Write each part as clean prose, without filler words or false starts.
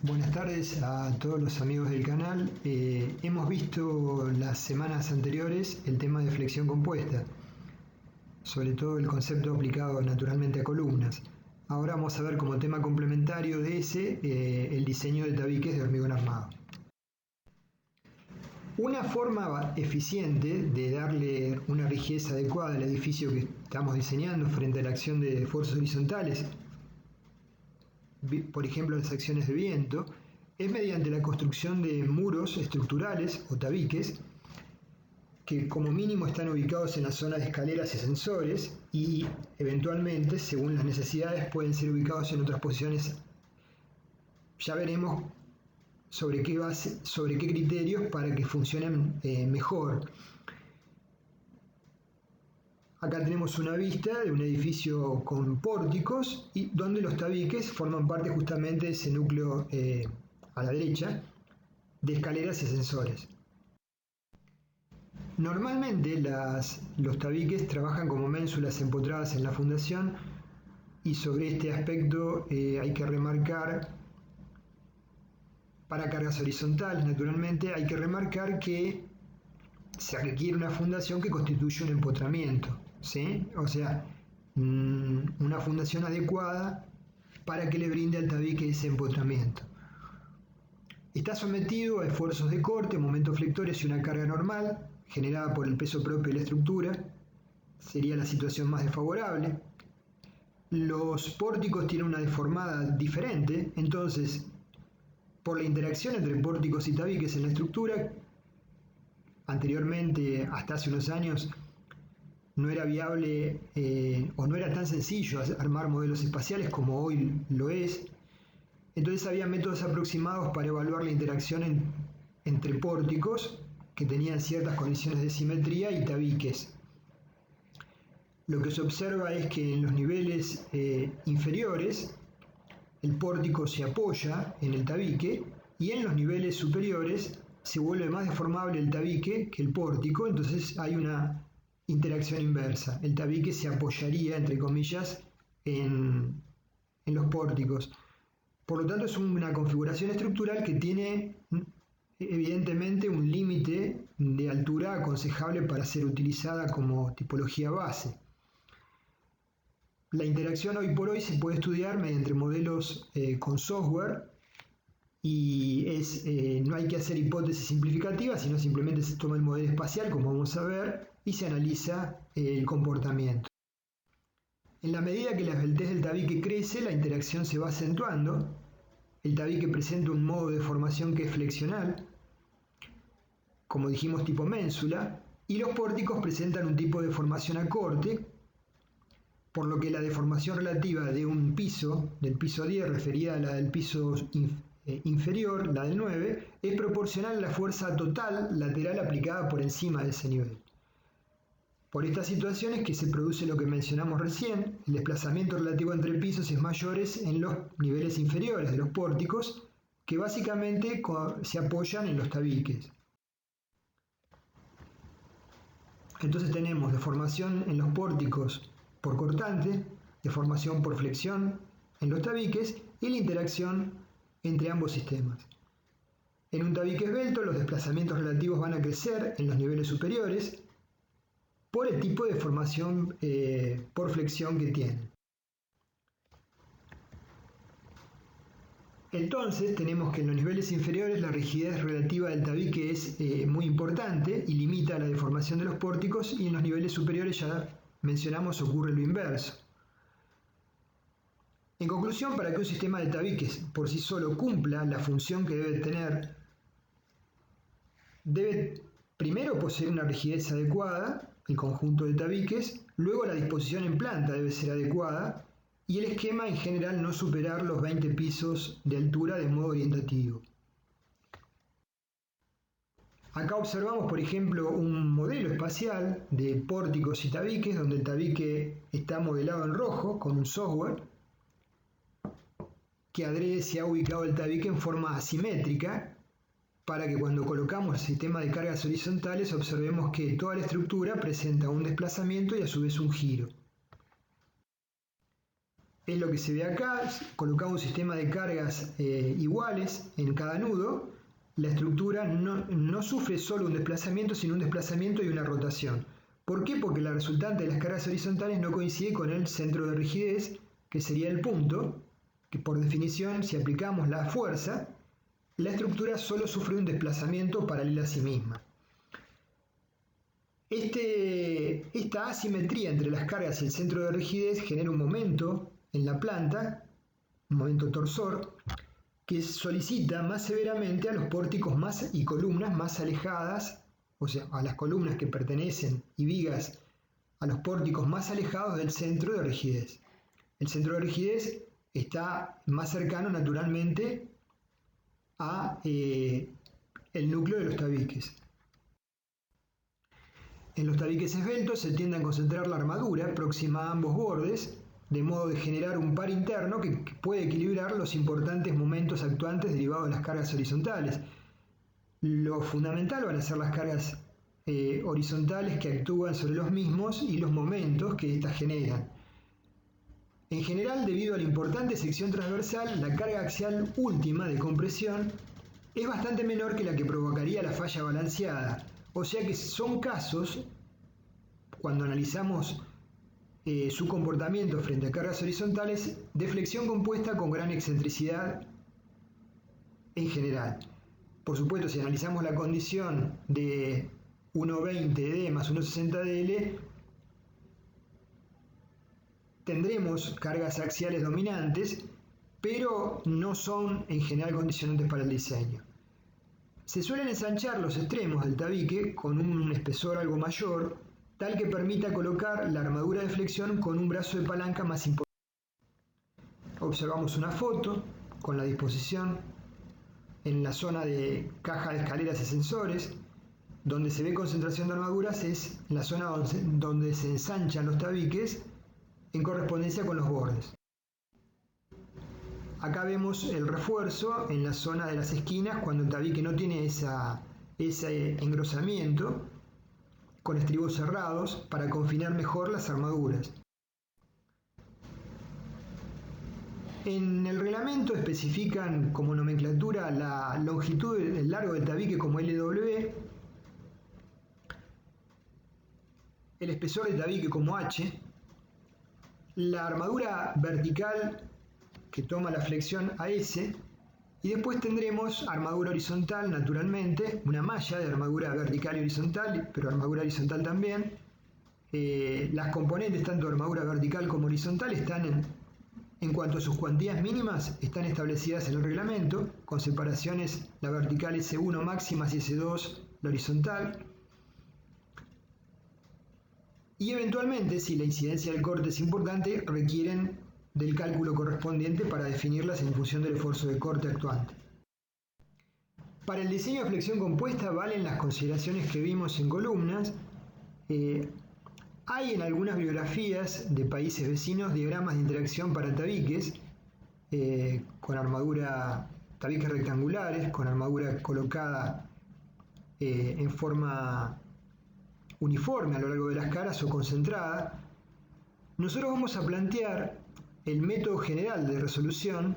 Buenas tardes a todos los amigos del canal. Hemos visto las semanas anteriores el tema de flexión compuesta, sobre todo el concepto aplicado naturalmente a columnas. Ahora vamos a ver como tema complementario de ese el diseño de tabiques de hormigón armado. Una forma eficiente de darle una rigidez adecuada al edificio que estamos diseñando frente a la acción de fuerzas horizontales, por ejemplo las acciones de viento, es mediante la construcción de muros estructurales o tabiques que como mínimo están ubicados en la zona de escaleras y ascensores y eventualmente, según las necesidades, pueden ser ubicados en otras posiciones. Ya veremos sobre qué criterios para que funcionen mejor. Acá tenemos una vista de un edificio con pórticos y donde los tabiques forman parte justamente de ese núcleo a la derecha de escaleras y ascensores. Normalmente los tabiques trabajan como ménsulas empotradas en la fundación y sobre este aspecto hay que remarcar, para cargas horizontales naturalmente, hay que remarcar que se requiere una fundación que constituye un empotramiento, ¿sí? O sea, una fundación adecuada para que le brinde al tabique ese empotramiento. Está sometido a esfuerzos de corte, momentos flectores y una carga normal generada por el peso propio de la estructura. Sería la situación más desfavorable. Los pórticos tienen una deformada diferente, entonces, por la interacción entre pórticos y tabiques en la estructura, anteriormente, hasta hace unos años, no era viable o no era tan sencillo armar modelos espaciales como hoy lo es. Entonces había métodos aproximados para evaluar la interacción entre pórticos que tenían ciertas condiciones de simetría y tabiques. Lo que se observa es que en los niveles inferiores el pórtico se apoya en el tabique y en los niveles superiores se vuelve más deformable el tabique que el pórtico, entonces hay una interacción inversa. El tabique se apoyaría, entre comillas, en los pórticos. Por lo tanto, es una configuración estructural que tiene evidentemente un límite de altura aconsejable para ser utilizada como tipología base. La interacción hoy por hoy se puede estudiar mediante modelos con software y no hay que hacer hipótesis simplificativas, sino simplemente se toma el modelo espacial, como vamos a ver, y se analiza el comportamiento. En la medida que la esbeltez del tabique crece, la interacción se va acentuando. El tabique presenta un modo de formación que es flexional, como dijimos tipo ménsula, y los pórticos presentan un tipo de formación a corte, por lo que la deformación relativa de un piso, del piso 10 referida a la del piso inferior, la del 9, es proporcional a la fuerza total lateral aplicada por encima de ese nivel. Por estas situaciones que se produce lo que mencionamos recién, el desplazamiento relativo entre pisos es mayor en los niveles inferiores de los pórticos, que básicamente se apoyan en los tabiques. Entonces tenemos deformación en los pórticos por cortante, deformación por flexión en los tabiques y la interacción entre ambos sistemas. En un tabique esbelto, los desplazamientos relativos van a crecer en los niveles superiores por el tipo de formación por flexión que tienen. Entonces tenemos que en los niveles inferiores la rigidez relativa del tabique es muy importante y limita la deformación de los pórticos, y en los niveles superiores, ya mencionamos, ocurre lo inverso. En conclusión, para que un sistema de tabiques por sí solo cumpla la función que debe tener, debe primero poseer una rigidez adecuada, el conjunto de tabiques, luego la disposición en planta debe ser adecuada y el esquema en general no superar los 20 pisos de altura de modo orientativo. Acá observamos, por ejemplo, un modelo espacial de pórticos y tabiques donde el tabique está modelado en rojo con un software que adrede se ha ubicado el tabique en forma asimétrica para que cuando colocamos el sistema de cargas horizontales observemos que toda la estructura presenta un desplazamiento y a su vez un giro. Es lo que se ve acá, colocado un sistema de cargas iguales en cada nudo. La estructura no sufre solo un desplazamiento, sino un desplazamiento y una rotación. ¿Por qué? Porque la resultante de las cargas horizontales no coincide con el centro de rigidez, que sería el punto, que por definición, si aplicamos la fuerza, la estructura solo sufre un desplazamiento paralelo a sí misma. Esta asimetría entre las cargas y el centro de rigidez genera un momento en la planta, un momento torsor, que solicita más severamente a los pórticos y columnas más alejadas, o sea, a las columnas que pertenecen y vigas a los pórticos más alejados del centro de rigidez. El centro de rigidez está más cercano naturalmente a el núcleo de los tabiques. En los tabiques esbeltos se tiende a concentrar la armadura próxima a ambos bordes, de modo de generar un par interno que puede equilibrar los importantes momentos actuantes derivados de las cargas horizontales. Lo fundamental van a ser las cargas horizontales que actúan sobre los mismos y los momentos que éstas generan. En general, debido a la importante sección transversal, la carga axial última de compresión es bastante menor que la que provocaría la falla balanceada. O sea que son casos, cuando analizamos su comportamiento frente a cargas horizontales, de flexión compuesta con gran excentricidad en general. Por supuesto, si analizamos la condición de 1,20 D más 1,60 DL, tendremos cargas axiales dominantes, pero no son en general condicionantes para el diseño. Se suelen ensanchar los extremos del tabique con un espesor algo mayor, tal que permita colocar la armadura de flexión con un brazo de palanca más importante. Observamos una foto con la disposición en la zona de caja de escaleras y sensores. Donde se ve concentración de armaduras es en la zona donde se ensanchan los tabiques en correspondencia con los bordes. Acá vemos el refuerzo en la zona de las esquinas cuando el tabique no tiene ese engrosamiento, con estribos cerrados para confinar mejor las armaduras. En el reglamento especifican como nomenclatura la longitud del largo del tabique como LW, el espesor del tabique como H, la armadura vertical que toma la flexión AS, y después tendremos armadura horizontal, naturalmente, una malla de armadura vertical y horizontal, pero armadura horizontal también. Las componentes, tanto de armadura vertical como horizontal, están en cuanto a sus cuantías mínimas, están establecidas en el reglamento, con separaciones, la vertical S1 máximas y S2 la horizontal. Y eventualmente, si la incidencia del corte es importante, requieren del cálculo correspondiente para definirlas en función del esfuerzo de corte actuante. Para el diseño de flexión compuesta valen las consideraciones que vimos en columnas. Hay en algunas bibliografías de países vecinos diagramas de interacción para tabiques, con armadura, tabiques rectangulares, con armadura colocada en forma uniforme a lo largo de las caras o concentrada. Nosotros vamos a plantear el método general de resolución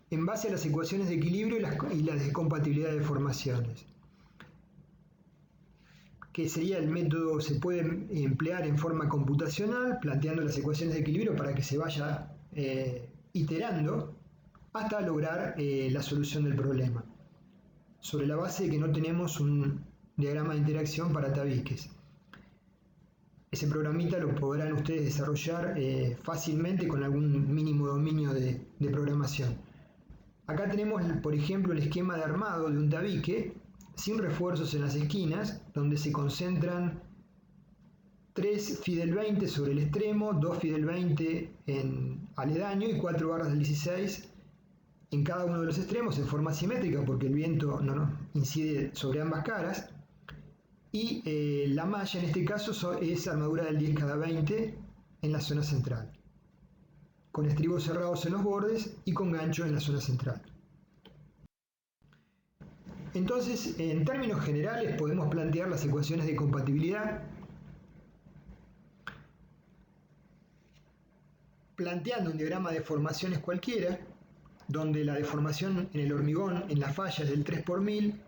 en base a las ecuaciones de equilibrio y la descompatibilidad de deformaciones. Que sería el método, se puede emplear en forma computacional, planteando las ecuaciones de equilibrio para que se vaya iterando hasta lograr la solución del problema, sobre la base de que no tenemos un diagrama de interacción para tabiques. Ese programita lo podrán ustedes desarrollar fácilmente con algún mínimo dominio de programación. Acá tenemos, por ejemplo, el esquema de armado de un tabique sin refuerzos en las esquinas, donde se concentran 3 Fidel 20 sobre el extremo, 2 Fidel 20 en aledaño y 4 barras del 16 en cada uno de los extremos en forma simétrica porque el viento no incide sobre ambas caras. Y la malla en este caso es armadura del 10 cada 20 en la zona central, con estribos cerrados en los bordes y con gancho en la zona central. Entonces, en términos generales, podemos plantear las ecuaciones de compatibilidad planteando un diagrama de formaciones cualquiera, donde la deformación en el hormigón en la falla es del 3 por 1000,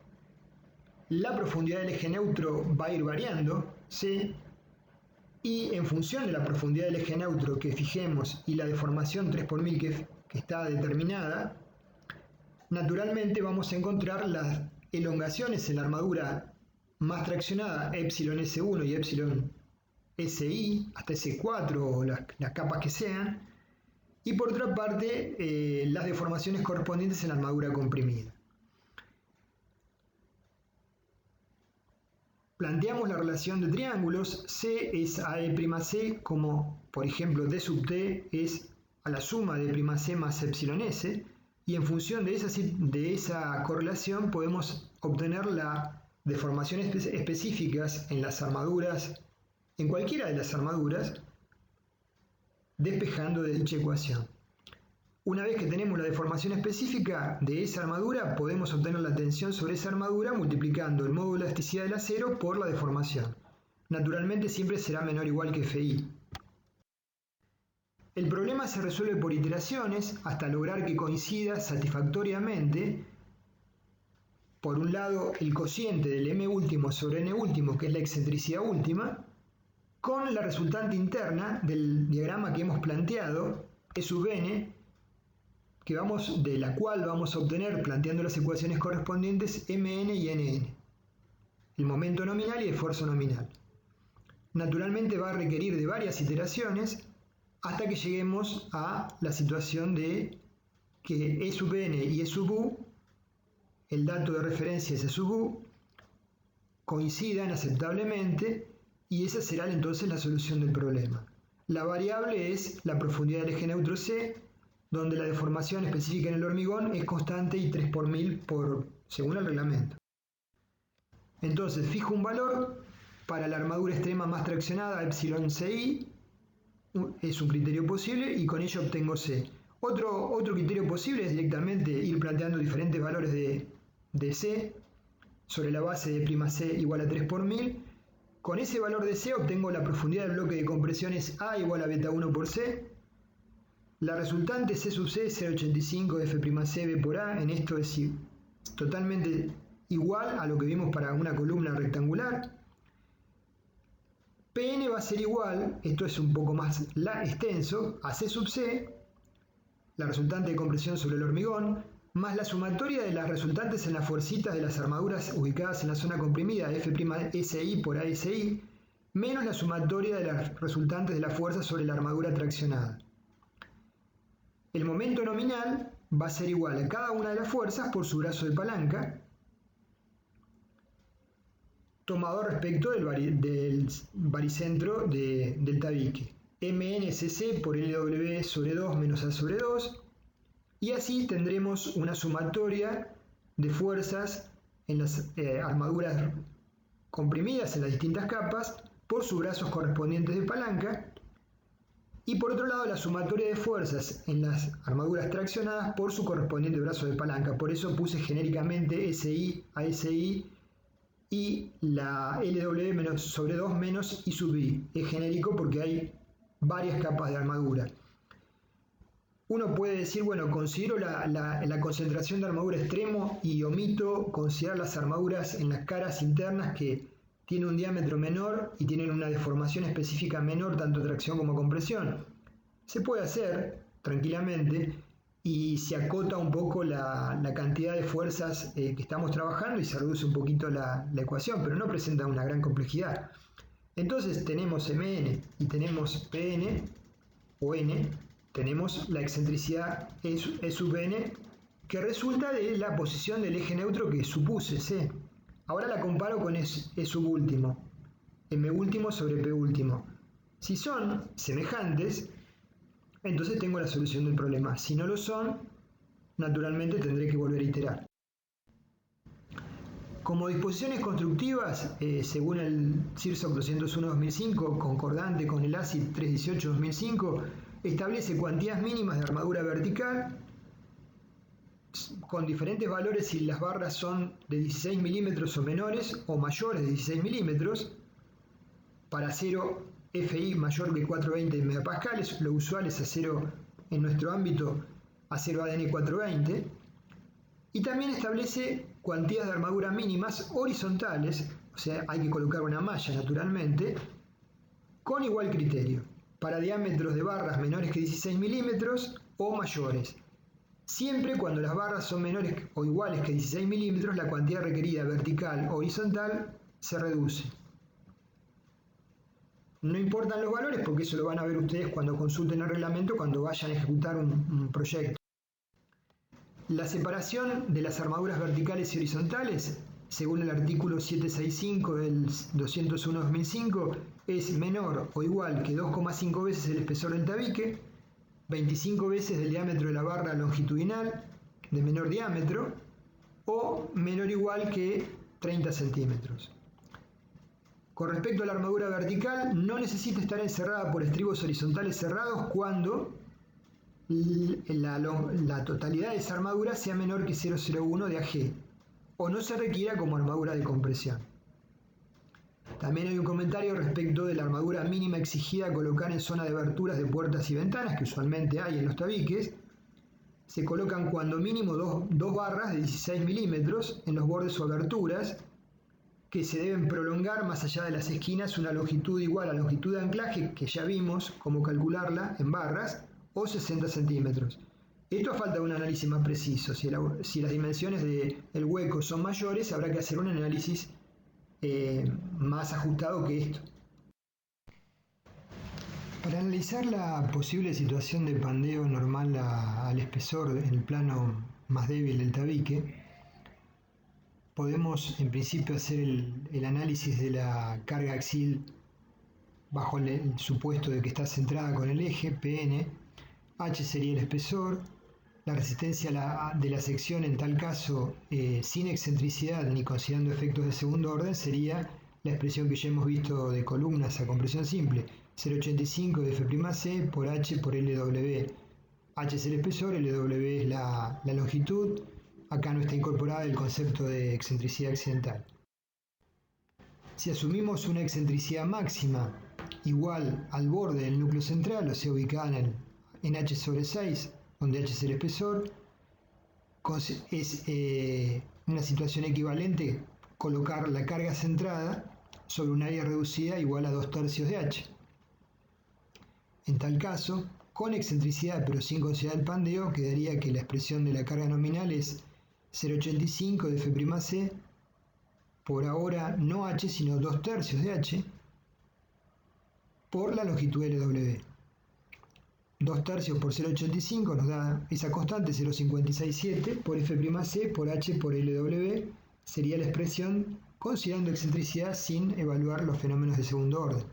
la profundidad del eje neutro va a ir variando, ¿sí? Y en función de la profundidad del eje neutro que fijemos y la deformación 3 por 1000 que está determinada, naturalmente vamos a encontrar las elongaciones en la armadura más traccionada, epsilon S1 y epsilon SI, hasta S4 o las capas que sean, y por otra parte las deformaciones correspondientes en la armadura comprimida. Planteamos la relación de triángulos, C es a E'C, como por ejemplo D sub T es a la suma de E'C más epsilon S, y en función de esa correlación podemos obtener las deformaciones específicas en las armaduras, en cualquiera de las armaduras, despejando de dicha ecuación. Una vez que tenemos la deformación específica de esa armadura, podemos obtener la tensión sobre esa armadura multiplicando el módulo de elasticidad del acero por la deformación. Naturalmente siempre será menor o igual que Fi. El problema se resuelve por iteraciones hasta lograr que coincida satisfactoriamente, por un lado, el cociente del m último sobre n último, que es la excentricidad última, con la resultante interna del diagrama que hemos planteado, E sub n, de la cual vamos a obtener, planteando las ecuaciones correspondientes, mn y nn, el momento nominal y el esfuerzo nominal. Naturalmente va a requerir de varias iteraciones hasta que lleguemos a la situación de que E sub n y E sub u, el dato de referencia es E sub u, coincidan aceptablemente, y esa será entonces la solución del problema. La variable es la profundidad del eje neutro C, donde la deformación específica en el hormigón es constante y 3 por 1000 según el reglamento. Entonces fijo un valor para la armadura extrema más traccionada, epsilon CI, es un criterio posible y con ello obtengo C. Otro criterio posible es directamente ir planteando diferentes valores de C sobre la base de prima C igual a 3 por 1000. Con ese valor de C obtengo la profundidad del bloque de compresiones A igual a beta 1 por C. La resultante C sub C es 0,85 F'C B por A. En esto es totalmente igual a lo que vimos para una columna rectangular. Pn va a ser igual, esto es un poco más extenso, a C sub C, la resultante de compresión sobre el hormigón, más la sumatoria de las resultantes en las fuercitas de las armaduras ubicadas en la zona comprimida, F'SI por ASI, menos la sumatoria de las resultantes de las fuerzas sobre la armadura traccionada. El momento nominal va a ser igual a cada una de las fuerzas por su brazo de palanca, tomado respecto del baricentro del tabique. MNSC por LW sobre 2 menos A sobre 2, y así tendremos una sumatoria de fuerzas en las armaduras comprimidas en las distintas capas por sus brazos correspondientes de palanca, y por otro lado la sumatoria de fuerzas en las armaduras traccionadas por su correspondiente brazo de palanca. Por eso puse genéricamente SI a SI y la LW menos sobre 2 menos I sub I. Es genérico porque hay varias capas de armadura. Uno puede decir, bueno, considero la concentración de armadura extremo y omito considerar las armaduras en las caras internas que tienen un diámetro menor y tienen una deformación específica menor, tanto tracción como compresión. Se puede hacer tranquilamente y se acota un poco la cantidad de fuerzas que estamos trabajando y se reduce un poquito la ecuación, pero no presenta una gran complejidad. Entonces tenemos Mn y tenemos Pn o N, tenemos la excentricidad E sub n, que resulta de la posición del eje neutro que supuse C. Ahora la comparo con E sub último, M último sobre P último. Si son semejantes, entonces tengo la solución del problema. Si no lo son, naturalmente tendré que volver a iterar. Como disposiciones constructivas, según el CIRSOC 201-2005, concordante con el ACID 318-2005, establece cuantías mínimas de armadura vertical con diferentes valores si las barras son de 16 milímetros o menores o mayores de 16 milímetros para acero FI mayor que 420 megapascales, lo usual es acero en nuestro ámbito, acero ADN 420, y también establece cuantías de armadura mínimas horizontales, o sea, hay que colocar una malla naturalmente, con igual criterio, para diámetros de barras menores que 16 milímetros o mayores. Siempre cuando las barras son menores o iguales que 16 milímetros, la cantidad requerida vertical o horizontal se reduce. No importan los valores porque eso lo van a ver ustedes cuando consulten el reglamento, cuando vayan a ejecutar un proyecto. La separación de las armaduras verticales y horizontales, según el artículo 765 del 201-2005, es menor o igual que 2,5 veces el espesor del tabique, 25 veces el diámetro de la barra longitudinal de menor diámetro o menor o igual que 30 centímetros. Con respecto a la armadura vertical, no necesita estar encerrada por estribos horizontales cerrados cuando la totalidad de esa armadura sea menor que 0,01 de AG o no se requiera como armadura de compresión. También hay un comentario respecto de la armadura mínima exigida a colocar en zona de aberturas de puertas y ventanas, que usualmente hay en los tabiques. Se colocan cuando mínimo dos barras de 16 milímetros en los bordes o aberturas, que se deben prolongar más allá de las esquinas una longitud igual a la longitud de anclaje, que ya vimos cómo calcularla en barras, o 60 centímetros. Esto a falta de un análisis más preciso. Si las dimensiones del hueco son mayores, habrá que hacer un análisis más ajustado que esto. Para analizar la posible situación de pandeo normal al espesor en el plano más débil del tabique, podemos en principio hacer el análisis de la carga axil bajo el supuesto de que está centrada con el eje, PN, H sería el espesor, la resistencia de la sección en tal caso sin excentricidad ni considerando efectos de segundo orden sería la expresión que ya hemos visto de columnas a compresión simple, 0,85 de F'C por H por LW. H es el espesor, LW es la longitud. Acá no está incorporada el concepto de excentricidad accidental. Si asumimos una excentricidad máxima igual al borde del núcleo central, o sea, ubicada en H sobre 6, donde H es el espesor, es una situación equivalente colocar la carga centrada sobre un área reducida igual a 2/3 de H. En tal caso, con excentricidad pero sin considerar el pandeo, quedaría que la expresión de la carga nominal es 0,85 de F'C por ahora no H sino 2/3 de H por la longitud LW. 2/3 por 0,85 nos da esa constante 0,567 por F'C por H por LW, sería la expresión considerando excentricidad sin evaluar los fenómenos de segundo orden.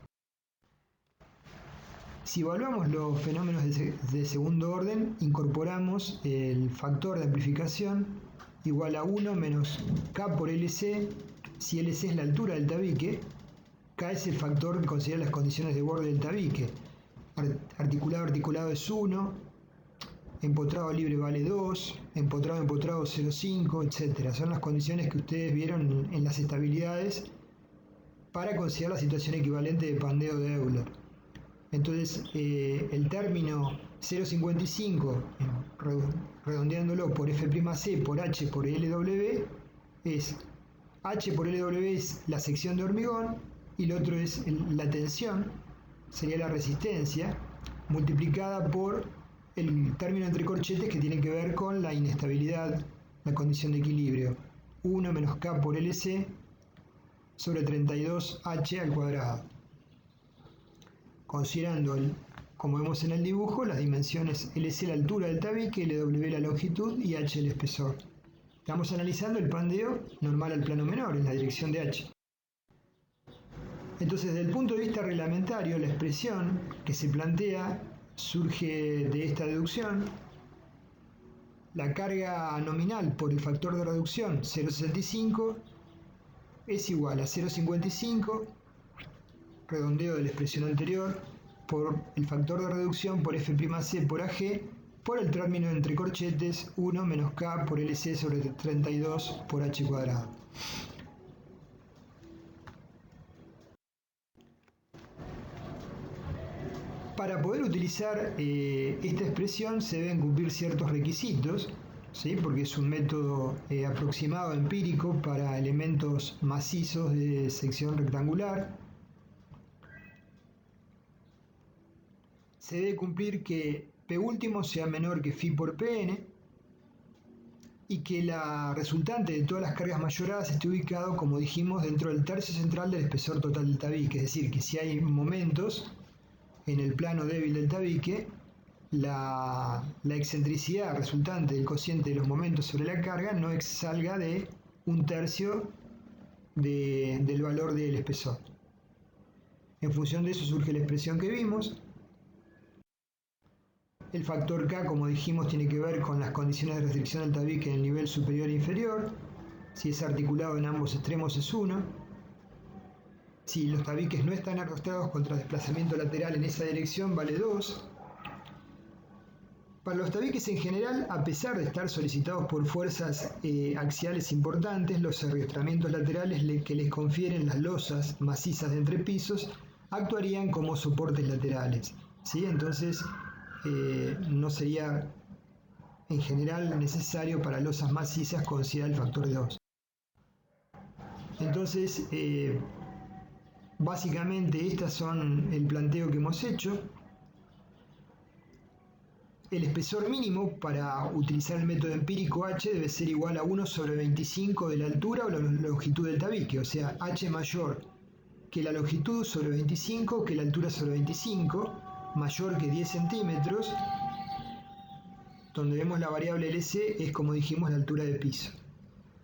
Si evaluamos los fenómenos de segundo orden, incorporamos el factor de amplificación igual a 1 menos K por LC, si LC es la altura del tabique, K es el factor que considera las condiciones de borde del tabique. Articulado es 1, empotrado libre vale 2, empotrado 0,5, etc. Son las condiciones que ustedes vieron en las estabilidades para considerar la situación equivalente de pandeo de Euler. Entonces, el término 0,55, redondeándolo por F'C por H por LW, es H por LW es la sección de hormigón y el otro es la tensión, sería la resistencia, multiplicada por el término entre corchetes que tiene que ver con la inestabilidad, la condición de equilibrio. 1 menos K por LC sobre 32H al cuadrado. Considerando, como vemos en el dibujo, las dimensiones LC la altura del tabique, LW la longitud y H el espesor. Estamos analizando el pandeo normal al plano menor, en la dirección de H. Entonces, desde el punto de vista reglamentario, la expresión que se plantea surge de esta deducción. La carga nominal por el factor de reducción 0,65 es igual a 0,55, redondeo de la expresión anterior, por el factor de reducción por F'C por AG, por el término entre corchetes 1 menos K por LC sobre 32 por H cuadrado. Para poder utilizar esta expresión se deben cumplir ciertos requisitos, ¿sí? Porque es un método aproximado empírico para elementos macizos de sección rectangular. Se debe cumplir que P último sea menor que phi por Pn y que la resultante de todas las cargas mayoradas esté ubicado, como dijimos, dentro del tercio central del espesor total del tabique. Es decir, que si hay momentos en el plano débil del tabique, la excentricidad resultante del cociente de los momentos sobre la carga no salga de un tercio del valor del espesor. En función de eso surge la expresión que vimos. El factor K, como dijimos, tiene que ver con las condiciones de restricción del tabique en el nivel superior e inferior. Si es articulado en ambos extremos es 1. Si los tabiques no están arrastrados contra desplazamiento lateral en esa dirección, vale 2. Para los tabiques en general, a pesar de estar solicitados por fuerzas axiales importantes, los arrastramientos laterales que les confieren las losas macizas de entrepisos actuarían como soportes laterales, ¿sí? Entonces, no sería en general necesario para losas macizas considerar el factor de 2. Entonces, básicamente estas son el planteo que hemos hecho. El espesor mínimo para utilizar el método empírico H debe ser igual a 1 sobre 25 de la altura o la longitud del tabique, o sea, H mayor que la longitud sobre 25, que la altura sobre 25, mayor que 10 centímetros, donde vemos la variable LC es, como dijimos, la altura de piso.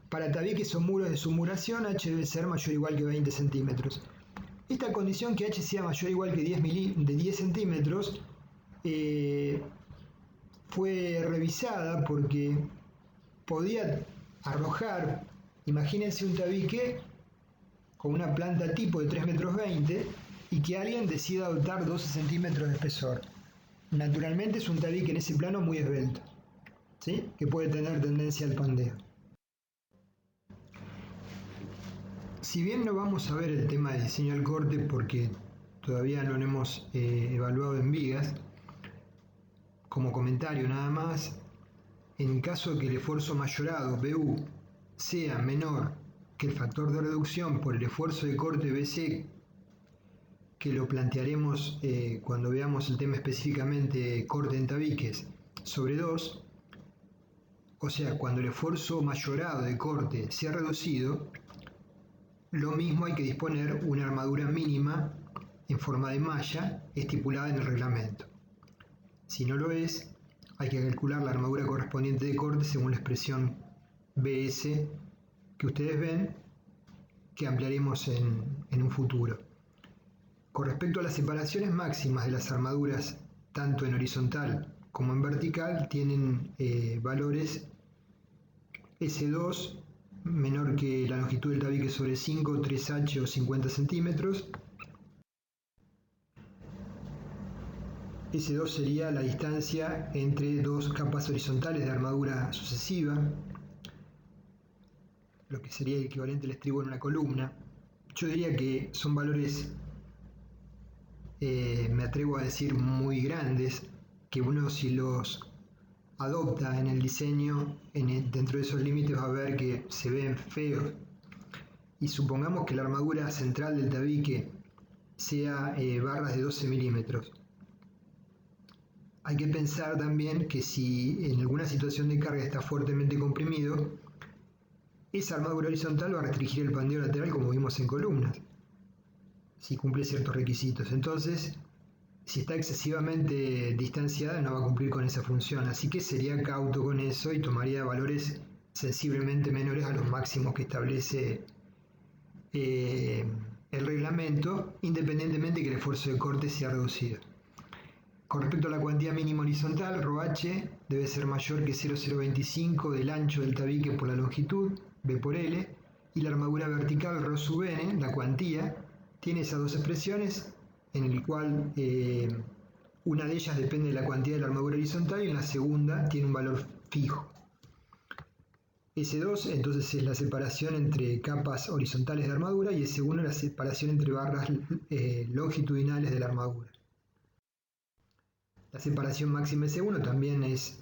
Para tabiques o muros de submuración, H debe ser mayor o igual que 20 centímetros. Esta condición, que H sea mayor o igual que 10 centímetros, fue revisada porque podía arrojar, imagínense un tabique con una planta tipo de 3,20 metros y que alguien decida adoptar 12 centímetros de espesor. Naturalmente es un tabique en ese plano muy esbelto, ¿sí? Que puede tener tendencia al pandeo. Si bien no vamos a ver el tema de diseño al corte porque todavía no lo hemos evaluado en vigas, como comentario nada más, en caso de que el esfuerzo mayorado BU sea menor que el factor de reducción por el esfuerzo de corte BC, que lo plantearemos cuando veamos el tema específicamente corte en tabiques, sobre 2, o sea, cuando el esfuerzo mayorado de corte sea reducido, lo mismo hay que disponer una armadura mínima en forma de malla estipulada en el reglamento. Si no lo es, hay que calcular la armadura correspondiente de corte según la expresión BS que ustedes ven, que ampliaremos en un futuro. Con respecto a las separaciones máximas de las armaduras, tanto en horizontal como en vertical, tienen valores S2 menor que la longitud del tabique sobre 5, 3H o 50 centímetros. S2 sería la distancia entre dos capas horizontales de armadura sucesiva, lo que sería el equivalente al estribo en una columna. Yo diría que son valores, me atrevo a decir, muy grandes, que uno, si los adopta en el diseño, dentro de esos límites va a ver que se ven feos. Y supongamos que la armadura central del tabique sea barras de 12 milímetros. Hay que pensar también que si en alguna situación de carga está fuertemente comprimido, esa armadura horizontal va a restringir el pandeo lateral, como vimos en columnas, si cumple ciertos requisitos. Entonces, si está excesivamente distanciada, no va a cumplir con esa función. Así que sería cauto con eso y tomaría valores sensiblemente menores a los máximos que establece el reglamento, independientemente de que el esfuerzo de corte sea reducido. Con respecto a la cuantía mínima horizontal, ρh debe ser mayor que 0,025 del ancho del tabique por la longitud, B por L, y la armadura vertical ρ sub n, la cuantía, tiene esas dos expresiones, en el cual una de ellas depende de la cuantía de la armadura horizontal y en la segunda tiene un valor fijo. S2 entonces es la separación entre capas horizontales de armadura y S1 la separación entre barras longitudinales de la armadura. La separación máxima S1 también es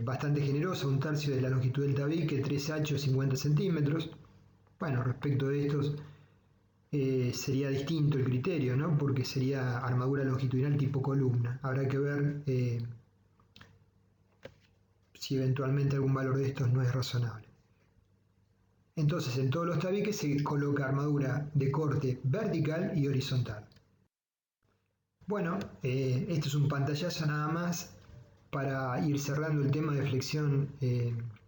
bastante generosa, 1/3 de la longitud del tabique, 3 anchos, 50 centímetros. Bueno, respecto de estos sería distinto el criterio, ¿no? Porque sería armadura longitudinal tipo columna. Habrá que ver si eventualmente algún valor de estos no es razonable. Entonces, en todos los tabiques se coloca armadura de corte vertical y horizontal. Bueno, este es un pantallazo nada más para ir cerrando el tema de flexión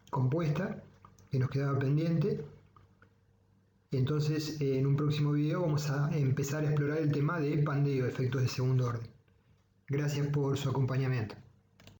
compuesta que nos quedaba pendiente. Entonces, en un próximo video vamos a empezar a explorar el tema de pandeo, efectos de segundo orden. Gracias por su acompañamiento.